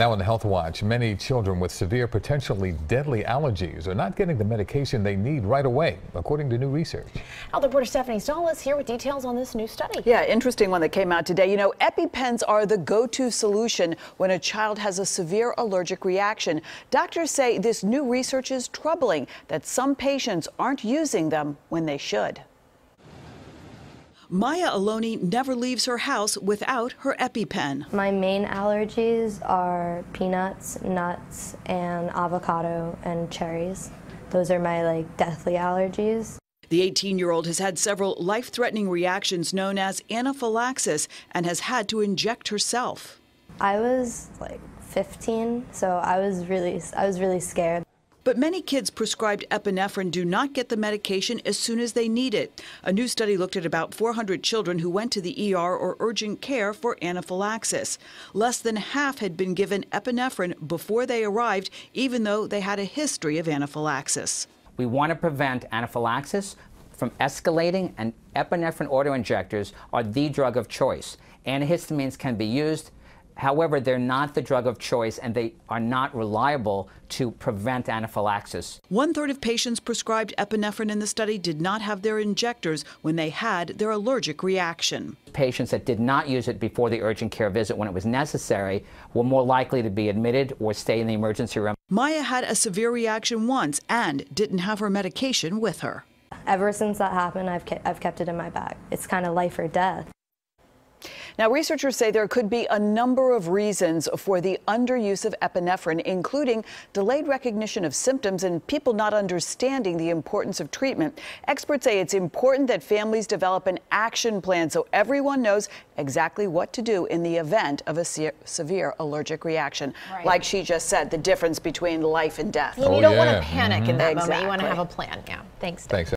Now on the Health Watch, many children with severe, potentially deadly allergies are not getting the medication they need right away, according to new research. Health reporter Stephanie Stahl is here with details on this new study. Yeah, interesting one that came out today. You know, EpiPens are the go-to solution when a child has a severe allergic reaction. Doctors say this new research is troubling, that some patients aren't using them when they should. Maya Aloni never leaves her house without her EpiPen. My main allergies are peanuts, nuts, and avocado and cherries. Those are my deathly allergies. The 18-year-old has had several life-threatening reactions known as anaphylaxis and has had to inject herself. I was 15, so I was really scared. But many kids prescribed epinephrine do not get the medication as soon as they need it. A new study looked at about 400 children who went to the ER or urgent care for anaphylaxis. Less than half had been given epinephrine before they arrived, even though they had a history of anaphylaxis. We want to prevent anaphylaxis from escalating, and epinephrine autoinjectors are the drug of choice. Antihistamines can be used. However, they're not the drug of choice, and they are not reliable to prevent anaphylaxis. 1/3 of patients prescribed epinephrine in the study did not have their injectors when they had their allergic reaction. Patients that did not use it before the urgent care visit when it was necessary were more likely to be admitted or stay in the emergency room. Maya had a severe reaction once and didn't have her medication with her. Ever since that happened, I've kept it in my bag. It's kind of life or death. Now, researchers say there could be a number of reasons for the underuse of epinephrine, including delayed recognition of symptoms and people not understanding the importance of treatment. Experts say it's important that families develop an action plan so everyone knows exactly what to do in the event of a severe allergic reaction. Right. Like she just said, the difference between life and death. You don't want to panic in that moment. You want to have a plan. Yeah. Thanks. Thanks.